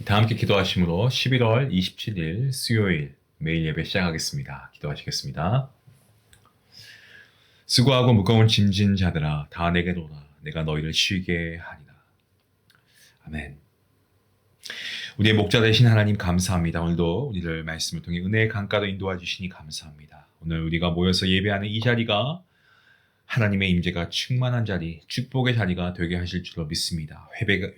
다 함께 기도하심으로 11월 27일 수요일 매일 예배 시작하겠습니다. 기도하시겠습니다. 수고하고 무거운 짐진 자들아 다 내게로 오라. 내가 너희를 쉬게 하리라. 아멘. 우리의 목자 되신 하나님 감사합니다. 오늘도 우리를 말씀을 통해 은혜의 강가로 인도해 주시니 감사합니다. 오늘 우리가 모여서 예배하는 이 자리가 하나님의 임재가 충만한 자리, 축복의 자리가 되게 하실 줄로 믿습니다.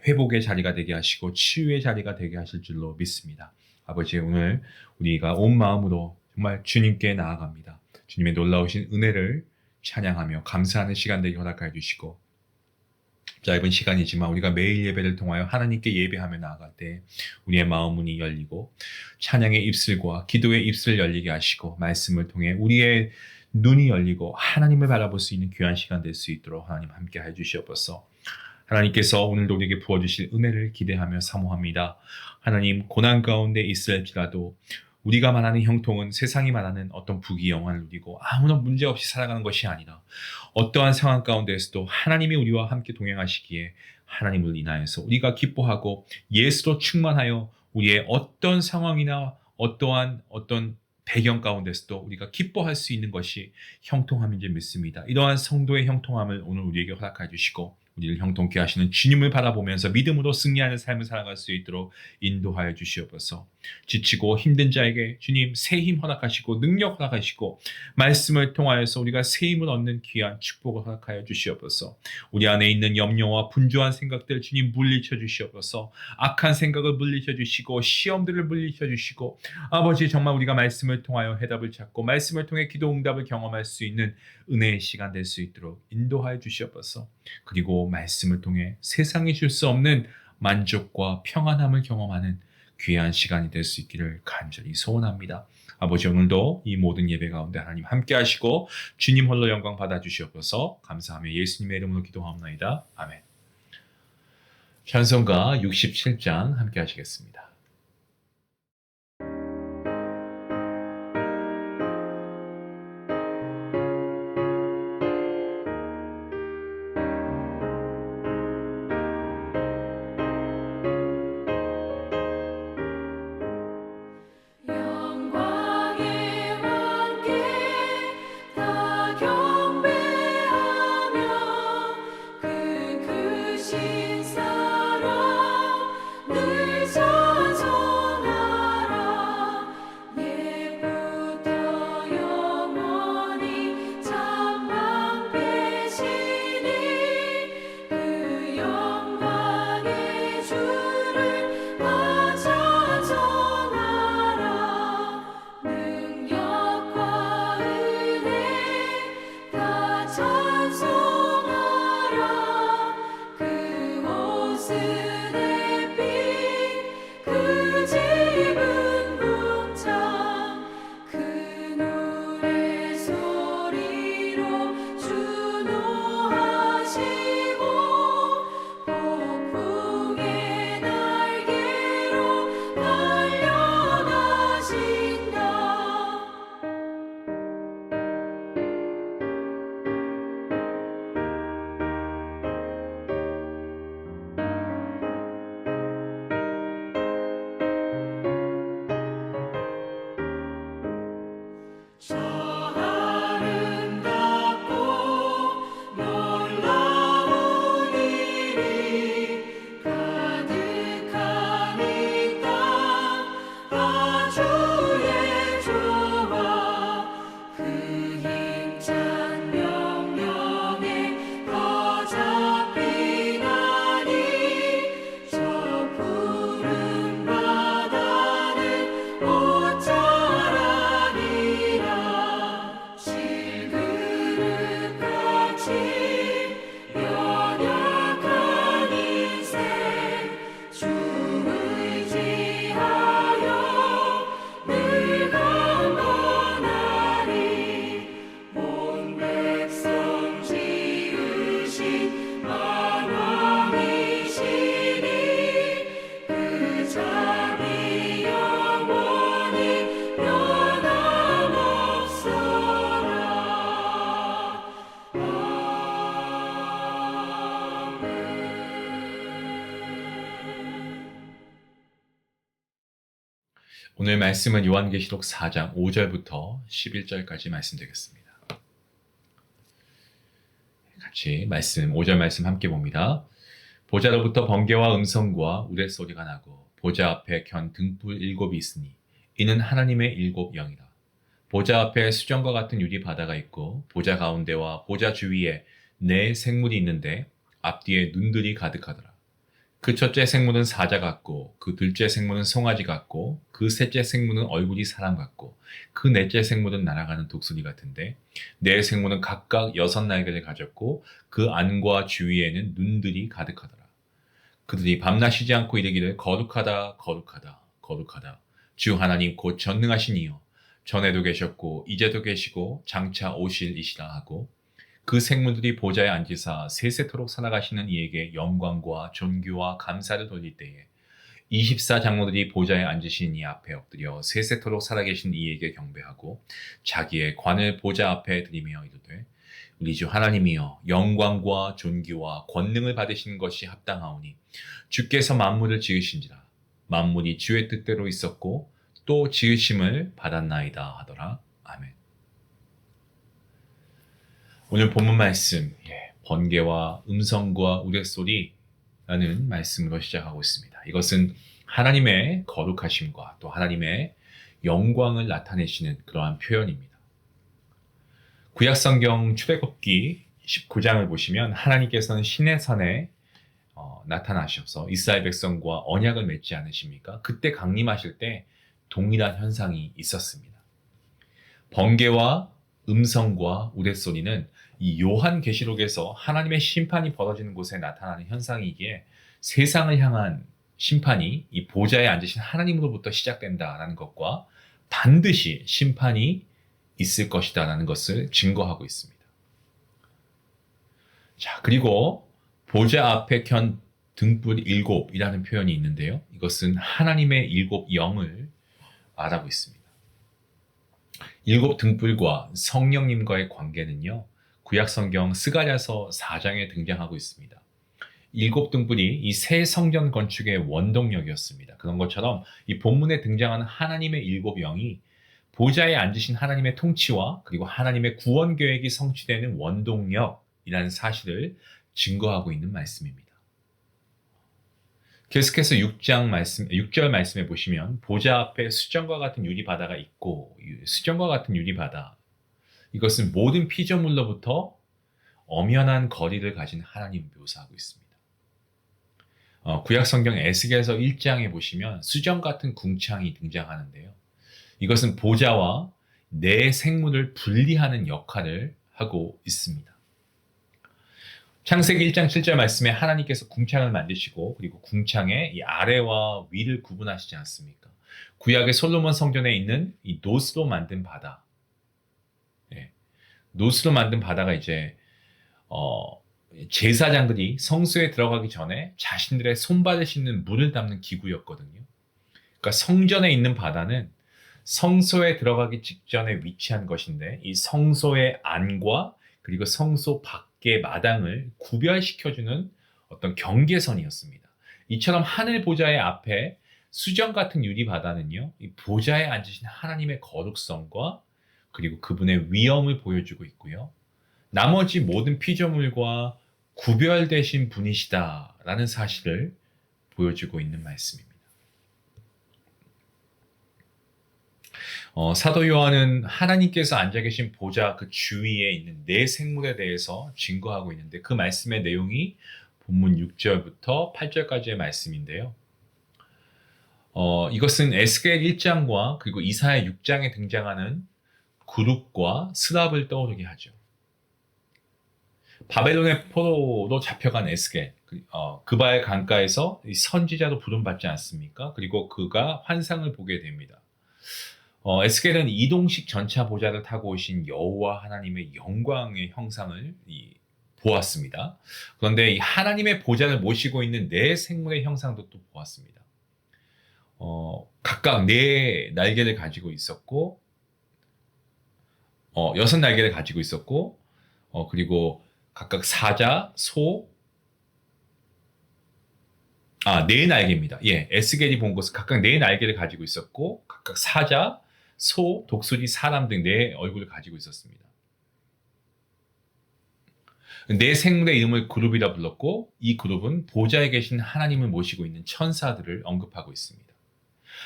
회복의 자리가 되게 하시고 치유의 자리가 되게 하실 줄로 믿습니다. 아버지, 오늘 우리가 온 마음으로 정말 주님께 나아갑니다. 주님의 놀라우신 은혜를 찬양하며 감사하는 시간 되게 허락하여 주시고, 짧은 시간이지만 우리가 매일 예배를 통하여 하나님께 예배하며 나아갈 때 우리의 마음 문이 열리고 찬양의 입술과 기도의 입술 열리게 하시고, 말씀을 통해 우리의 눈이 열리고 하나님을 바라볼 수 있는 귀한 시간 될 수 있도록 하나님 함께 해주시옵소서. 하나님께서 오늘도 우리에게 부어주실 은혜를 기대하며 사모합니다. 하나님, 고난 가운데 있을지라도 우리가 말하는 형통은 세상이 말하는 어떤 부귀영화를 누리고 아무런 문제 없이 살아가는 것이 아니라, 어떠한 상황 가운데에서도 하나님이 우리와 함께 동행하시기에 하나님을 인하여서 우리가 기뻐하고 예수로 충만하여 우리의 어떤 상황이나 어떠한 배경 가운데서도 우리가 기뻐할 수 있는 것이 형통함인 줄 믿습니다. 이러한 성도의 형통함을 오늘 우리에게 허락해 주시고, 우리를 형통케 하시는 주님을 바라보면서 믿음으로 승리하는 삶을 살아갈 수 있도록 인도하여 주시옵소서. 지치고 힘든 자에게 주님 새 힘 허락하시고 능력 허락하시고, 말씀을 통하여서 우리가 새 힘을 얻는 귀한 축복을 허락하여 주시옵소서. 우리 안에 있는 염려와 분주한 생각들 주님 물리쳐 주시옵소서. 악한 생각을 물리쳐 주시고 시험들을 물리쳐 주시고, 아버지, 정말 우리가 말씀을 통하여 해답을 찾고 말씀을 통해 기도 응답을 경험할 수 있는 은혜의 시간 될 수 있도록 인도하여 주시옵소서. 그리고 말씀을 통해 세상이 줄 수 없는 만족과 평안함을 경험하는 귀한 시간이 될 수 있기를 간절히 소원합니다. 아버지, 오늘도 이 모든 예배 가운데 하나님 함께 하시고 주님 홀로 영광 받아 주시옵소서. 감사하며 예수님의 이름으로 기도하옵나이다. 아멘. 찬송가 67장 함께 하시겠습니다. 영광의 왕께 다 경배하며 그 크신 사랑 늘 전하리. 오늘 말씀은 요한계시록 4장 5절부터 11절까지 말씀드리겠습니다. 같이 5절 말씀 함께 봅니다. 보좌로부터 번개와 음성과 우레소리가 나고 보좌 앞에 켠 등불 7이 있으니 이는 하나님의 7 영이라. 보좌 앞에 수정과 같은 유리 바다가 있고 보좌 가운데와 보좌 주위에 4 생물이 있는데 앞뒤에 눈들이 가득하더라. 그 첫째 생물은 사자 같고 그 둘째 생물은 송아지 같고 그 셋째 생물은 얼굴이 사람 같고 그 넷째 생물은 날아가는 독수리 같은데 4 생물은 각각 6 날개를 가졌고 그 안과 주위에는 눈들이 가득하더라. 그들이 밤낮 쉬지 않고 이르기를 거룩하다 거룩하다 거룩하다 주 하나님 곧 전능하신 이여 전에도 계셨고 이제도 계시고 장차 오실 이시라 하고 그 생물들이 보좌에 앉으사 세세토록 살아가시는 이에게 영광과 존귀와 감사를 돌릴 때에 24장로들이 보좌에 앉으신 이 앞에 엎드려 세세토록 살아계신 이에게 경배하고 자기의 관을 보좌 앞에 드리며 이르되 우리 주 하나님이여 영광과 존귀와 권능을 받으시는 것이 합당하오니 주께서 만물을 지으신지라 만물이 주의 뜻대로 있었고 또 지으심을 받았나이다 하더라. 아멘. 오늘 본문 말씀 번개와 음성과 우레소리라는 말씀으로 시작하고 있습니다. 이것은 하나님의 거룩하심과 또 하나님의 영광을 나타내시는 그러한 표현입니다. 구약성경 출애굽기 19장을 보시면 하나님께서는 시내산에 나타나셔서 이스라엘 백성과 언약을 맺지 않으십니까? 그때 강림하실 때 동일한 현상이 있었습니다. 번개와 음성과 우레소리는 이 요한계시록에서 하나님의 심판이 벌어지는 곳에 나타나는 현상이기에 세상을 향한 심판이 이 보좌에 앉으신 하나님으로부터 시작된다라는 것과 반드시 심판이 있을 것이다라는 것을 증거하고 있습니다. 자, 그리고 보좌 앞에 켠 등불 7이라는 표현이 있는데요. 이것은 하나님의 7 영을 말하고 있습니다. 7 등불과 성령님과의 관계는요. 구약성경 스가랴서 4장에 등장하고 있습니다. 7 등불이 이 새 성전 건축의 원동력이었습니다. 그런 것처럼 이 본문에 등장하는 하나님의 7 영이 보좌에 앉으신 하나님의 통치와 그리고 하나님의 구원 계획이 성취되는 원동력이라는 사실을 증거하고 있는 말씀입니다. 계속해서 6절 말씀에 보시면 보좌 앞에 수정과 같은 유리바다가 있고 수정과 같은 유리바다 이것은 모든 피조물로부터 엄연한 거리를 가진 하나님을 묘사하고 있습니다. 구약성경 에스겔서 1장에 보시면 수정 같은 궁창이 등장하는데요. 이것은 보좌와 내 생물을 분리하는 역할을 하고 있습니다. 창세기 1장 7절 말씀에 하나님께서 궁창을 만드시고 그리고 궁창의 이 아래와 위를 구분하시지 않습니까? 구약의 솔로몬 성전에 있는 이 노스로 만든 바다. 노스로 만든 바다가 이제 제사장들이 성소에 들어가기 전에 자신들의 손발을 씻는 물을 담는 기구였거든요. 그러니까 성전에 있는 바다는 성소에 들어가기 직전에 위치한 것인데 이 성소의 안과 그리고 성소 밖의 마당을 구별시켜주는 어떤 경계선이었습니다. 이처럼 하늘 보좌의 앞에 수정 같은 유리 바다는요, 이 보좌에 앉으신 하나님의 거룩성과 그리고 그분의 위엄을 보여주고 있고요. 나머지 모든 피조물과 구별되신 분이시다라는 사실을 보여주고 있는 말씀입니다. 사도 요한은 하나님께서 앉아 계신 보좌 그 주위에 있는 네 생물에 대해서 증거하고 있는데 그 말씀의 내용이 본문 6절부터 8절까지의 말씀인데요. 이것은 에스겔 1장과 그리고 이사야 6장에 등장하는 그룹과 스랍을 떠오르게 하죠. 바벨론의 포로로 잡혀간 에스겔, 그바의 강가에서 선지자로 부름받지 않습니까? 그리고 그가 환상을 보게 됩니다. 에스겔은 이동식 전차 보좌를 타고 오신 여호와 하나님의 영광의 형상을 보았습니다. 그런데 이 하나님의 보좌를 모시고 있는 네 생물의 형상도 또 보았습니다. 각각 네 날개를 가지고 있었고, 6날개를 가지고 있었고, 그리고 각각 사자, 소, 네 날개입니다. 예, 에스겔이 본 것은 각각 네 날개를 가지고 있었고 각각 사자, 소, 독수리, 사람 등 네 얼굴을 가지고 있었습니다. 네 생물의 이름을 그룹이라 불렀고 이 그룹은 보좌에 계신 하나님을 모시고 있는 천사들을 언급하고 있습니다.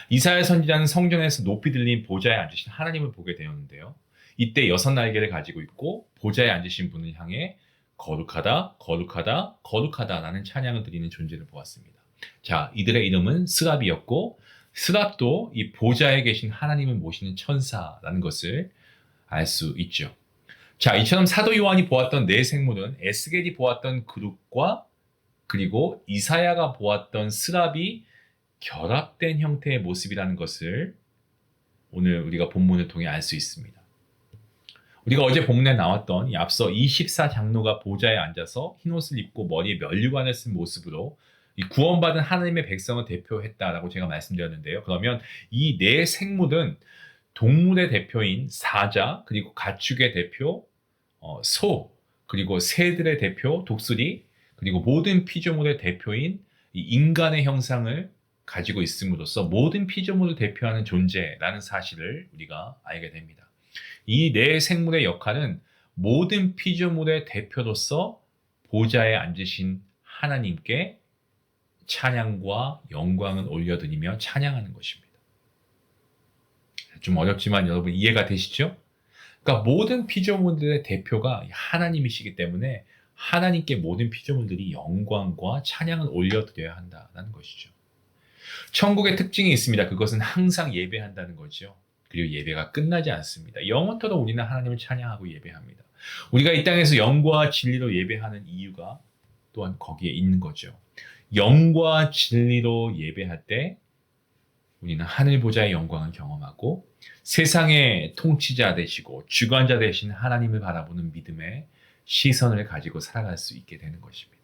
이사야 선지자는 성전에서 높이 들린 보좌에 앉으신 하나님을 보게 되었는데요. 이때 여섯 날개를 가지고 있고 보좌에 앉으신 분을 향해 거룩하다, 거룩하다, 거룩하다라는 찬양을 드리는 존재를 보았습니다. 자, 이들의 이름은 스랍이었고 스랍도 이 보좌에 계신 하나님을 모시는 천사라는 것을 알 수 있죠. 자, 이처럼 사도 요한이 보았던 네 생물은 에스겔이 보았던 그룹과 그리고 이사야가 보았던 스랍이 결합된 형태의 모습이라는 것을 오늘 우리가 본문을 통해 알 수 있습니다. 우리가 어제 본문에 나왔던 이 앞서 24장로가 보좌에 앉아서 흰옷을 입고 머리에 면류관을 쓴 모습으로 이 구원받은 하나님의 백성을 대표했다라고 제가 말씀드렸는데요. 그러면 이 네 생물은 동물의 대표인 사자, 그리고 가축의 대표 소, 그리고 새들의 대표 독수리, 그리고 모든 피조물의 대표인 이 인간의 형상을 가지고 있음으로써 모든 피조물을 대표하는 존재라는 사실을 우리가 알게 됩니다. 이 네 생물의 역할은 모든 피조물의 대표로서 보좌에 앉으신 하나님께 찬양과 영광을 올려드리며 찬양하는 것입니다. 좀 어렵지만 여러분 이해가 되시죠? 그러니까 모든 피조물들의 대표가 하나님이시기 때문에 하나님께 모든 피조물들이 영광과 찬양을 올려드려야 한다는 것이죠. 천국의 특징이 있습니다. 그것은 항상 예배한다는 거죠. 그리고 예배가 끝나지 않습니다. 영원토록 우리는 하나님을 찬양하고 예배합니다. 우리가 이 땅에서 영과 진리로 예배하는 이유가 또한 거기에 있는 거죠. 영과 진리로 예배할 때 우리는 하늘 보좌의 영광을 경험하고 세상의 통치자 되시고 주관자 되신 하나님을 바라보는 믿음의 시선을 가지고 살아갈 수 있게 되는 것입니다.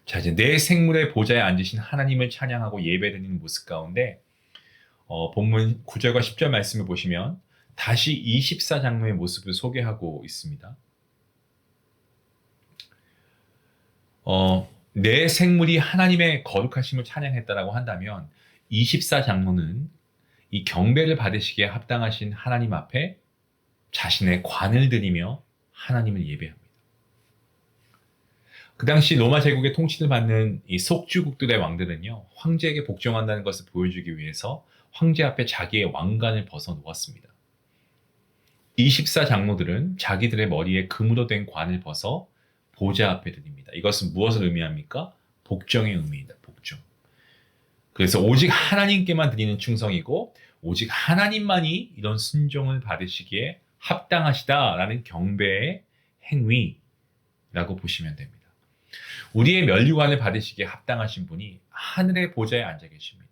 자, 이제 내 생물의 보좌에 앉으신 하나님을 찬양하고 예배드리는 모습 가운데 본문 9절과 10절 말씀을 보시면 다시 24장로의 모습을 소개하고 있습니다. 내 생물이 하나님의 거룩하심을 찬양했다라고 한다면 24장로는 이 경배를 받으시기에 합당하신 하나님 앞에 자신의 관을 드리며 하나님을 예배합니다. 그 당시 로마 제국의 통치를 받는 이 속주국들의 왕들은요, 황제에게 복종한다는 것을 보여주기 위해서 황제 앞에 자기의 왕관을 벗어 놓았습니다. 24장로들은 자기들의 머리에 금으로 된 관을 벗어 보좌 앞에 드립니다. 이것은 무엇을 의미합니까? 복종의 의미입니다. 복종. 그래서 오직 하나님께만 드리는 충성이고 오직 하나님만이 이런 순종을 받으시기에 합당하시다라는 경배의 행위라고 보시면 됩니다. 우리의 면류관을 받으시기에 합당하신 분이 하늘의 보좌에 앉아 계십니다.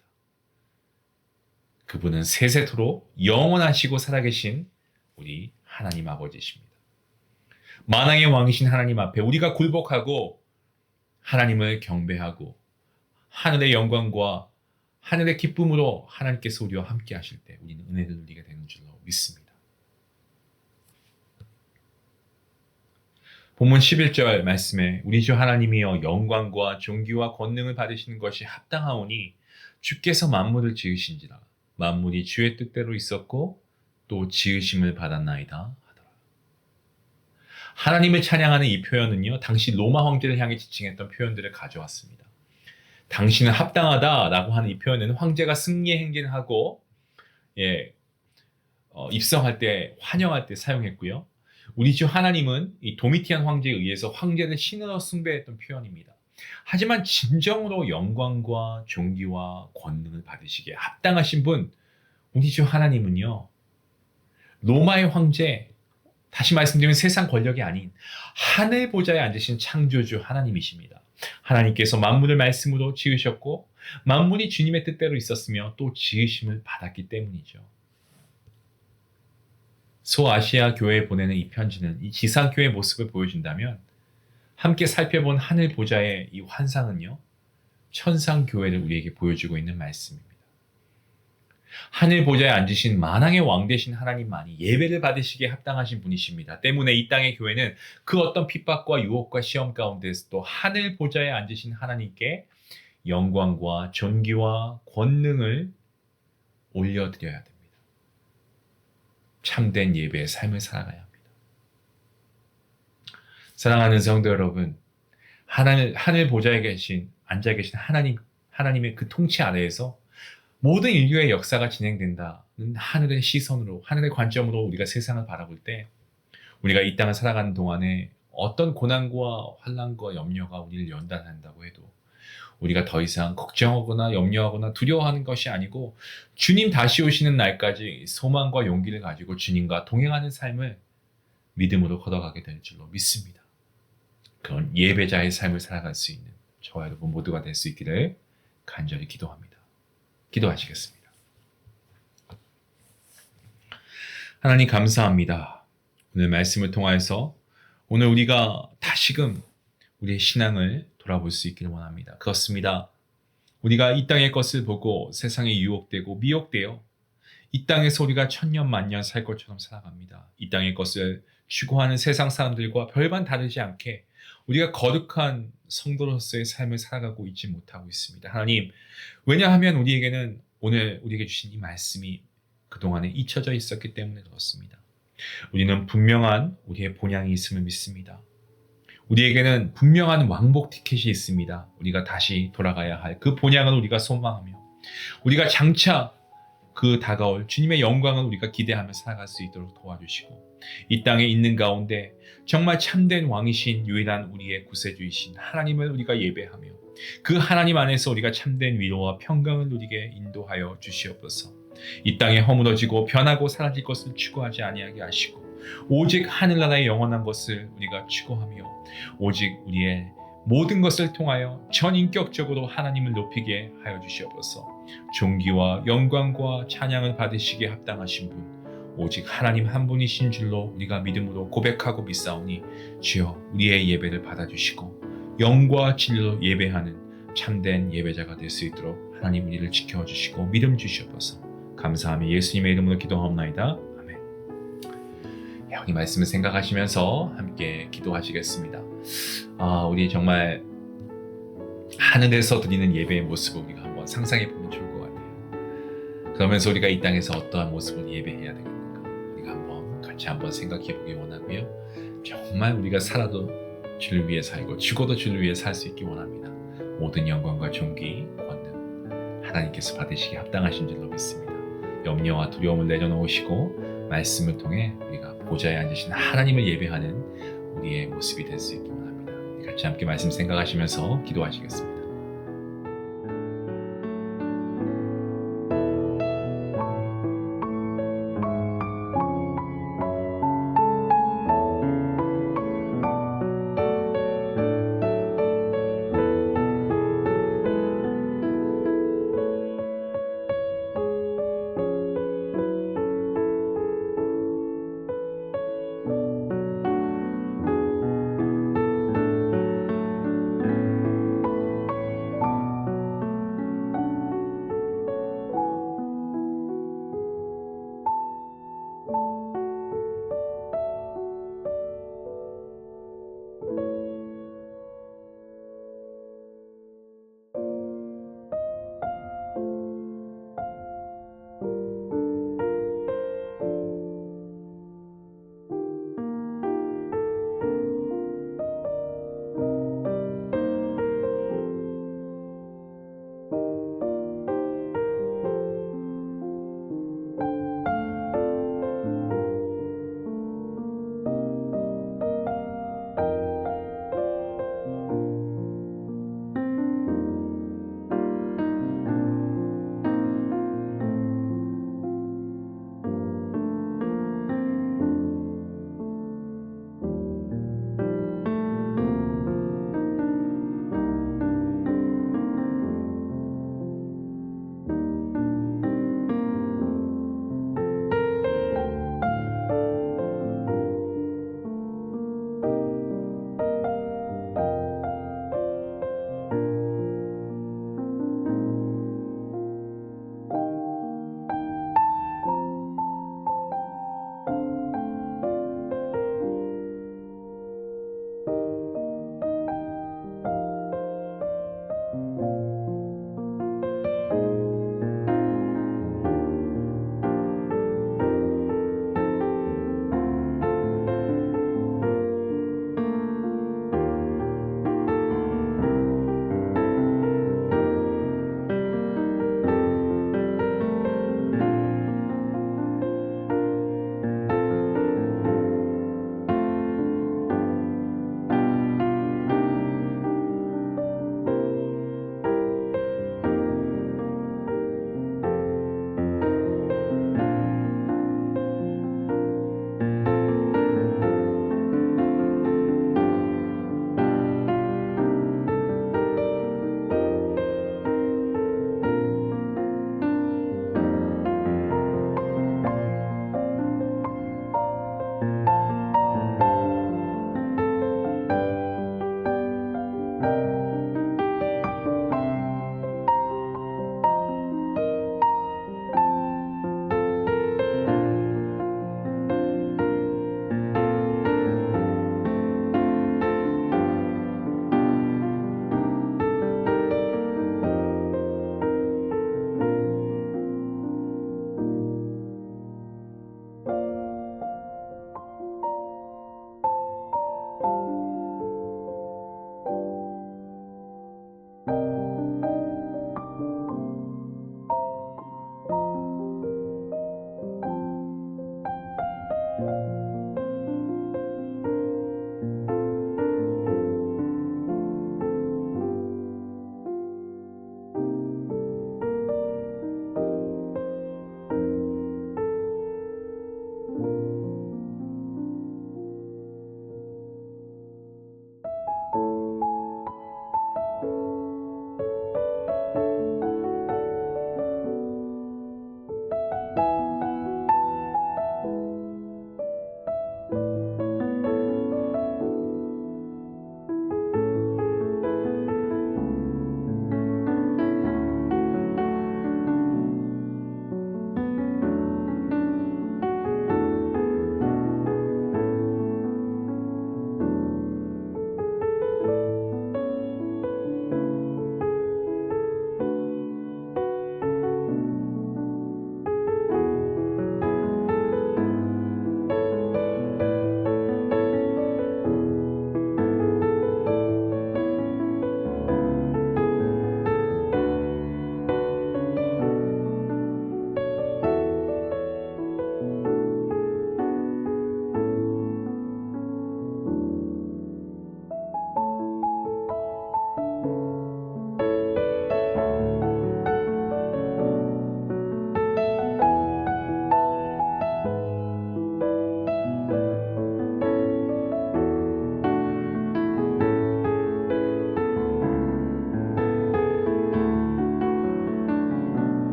그분은 세세토록 영원하시고 살아계신 우리 하나님 아버지십니다. 만왕의 왕이신 하나님 앞에 우리가 굴복하고 하나님을 경배하고 하늘의 영광과 하늘의 기쁨으로 하나님께서 우리와 함께 하실 때 우리는 은혜를 누리게 되는 줄로 믿습니다. 본문 11절 말씀에 우리 주 하나님이여 영광과 존귀와 권능을 받으시는 것이 합당하오니 주께서 만물을 지으신지라 만물이 주의 뜻대로 있었고 또 지으심을 받았나이다 하더라. 하나님을 찬양하는 이 표현은요, 당시 로마 황제를 향해 지칭했던 표현들을 가져왔습니다. 당신은 합당하다라고 하는 이 표현은 황제가 승리의 행진을 하고 입성할 때 환영할 때 사용했고요. 우리 주 하나님은 이 도미티안 황제에 의해서 황제를 신으로 숭배했던 표현입니다. 하지만 진정으로 영광과 존귀와 권능을 받으시기에 합당하신 분, 우리 주 하나님은요, 로마의 황제, 다시 말씀드리면 세상 권력이 아닌 하늘 보좌에 앉으신 창조주 하나님이십니다. 하나님께서 만물을 말씀으로 지으셨고 만물이 주님의 뜻대로 있었으며 또 지으심을 받았기 때문이죠. 소아시아 교회에 보내는 이 편지는 이 지상교회의 모습을 보여준다면 함께 살펴본 하늘 보좌의 이 환상은요, 천상교회를 우리에게 보여주고 있는 말씀입니다. 하늘 보좌에 앉으신 만왕의 왕 되신 하나님만이 예배를 받으시기에 합당하신 분이십니다. 때문에 이 땅의 교회는 그 어떤 핍박과 유혹과 시험 가운데서도 하늘 보좌에 앉으신 하나님께 영광과 존귀와 권능을 올려드려야 됩니다. 참된 예배의 삶을 살아가야 합니다. 사랑하는 성도 여러분, 하늘 보좌에 앉아 계신 하나님의 그 통치 아래에서 모든 인류의 역사가 진행된다는 하늘의 시선으로, 하늘의 관점으로 우리가 세상을 바라볼 때, 우리가 이 땅을 살아가는 동안에 어떤 고난과 환난과 염려가 우리를 연단한다고 해도 우리가 더 이상 걱정하거나 염려하거나 두려워하는 것이 아니고 주님 다시 오시는 날까지 소망과 용기를 가지고 주님과 동행하는 삶을 믿음으로 걸어가게 될 줄로 믿습니다. 그런 예배자의 삶을 살아갈 수 있는 저와 여러분 모두가 될 수 있기를 간절히 기도합니다. 기도하시겠습니다. 하나님 감사합니다. 오늘 말씀을 통하여서 오늘 우리가 다시금 우리의 신앙을 돌아볼 수 있기를 원합니다. 그렇습니다. 우리가 이 땅의 것을 보고 세상에 유혹되고 미혹되어 이 땅에서 우리가 천년 만년 살 것처럼 살아갑니다. 이 땅의 것을 추구하는 세상 사람들과 별반 다르지 않게 우리가 거룩한 성도로서의 삶을 살아가고 있지 못하고 있습니다. 하나님, 왜냐하면 우리에게는 오늘 우리에게 주신 이 말씀이 그동안에 잊혀져 있었기 때문에 그렇습니다. 우리는 분명한 우리의 본향이 있음을 믿습니다. 우리에게는 분명한 왕복 티켓이 있습니다. 우리가 다시 돌아가야 할 그 본향을 우리가 소망하며 우리가 장차 그 다가올 주님의 영광을 우리가 기대하며 살아갈 수 있도록 도와주시고 이 땅에 있는 가운데 정말 참된 왕이신 유일한 우리의 구세주이신 하나님을 우리가 예배하며 그 하나님 안에서 우리가 참된 위로와 평강을 누리게 인도하여 주시옵소서. 이 땅에 허물어지고 변하고 사라질 것을 추구하지 아니하게 하시고 오직 하늘나라의 영원한 것을 우리가 추구하며 오직 우리의 모든 것을 통하여 전인격적으로 하나님을 높이게 하여 주시옵소서. 존귀와 영광과 찬양을 받으시기에 합당하신 분 오직 하나님 한 분이신 줄로 우리가 믿음으로 고백하고 믿사오니 주여 우리의 예배를 받아주시고 영과 진리로 예배하는 참된 예배자가 될 수 있도록 하나님 우리를 지켜주시고 믿음 주시옵소서. 감사하며 예수님의 이름으로 기도하옵나이다. 아멘. 우리 말씀을 생각하시면서 함께 기도하시겠습니다. 우리 정말 하늘에서 드리는 예배의 모습을 우리가 한번 상상해 보면 좋을 것 같아요. 그러면서 우리가 이 땅에서 어떠한 모습으로 예배해야 되겠는가 우리가 같이 한번 생각해 보기 원하고요. 정말 우리가 살아도 주를 위해 살고 죽어도 주를 위해 살 수 있기 원합니다. 모든 영광과 존귀, 권능 하나님께서 받으시기 합당하신 줄로 믿습니다. 염려와 두려움을 내려놓으시고 말씀을 통해 우리가 보좌에 앉으신 하나님을 예배하는 우리의 모습이 될 수 있기 원합니다. 같이 함께 말씀 생각하시면서 기도하시겠습니다.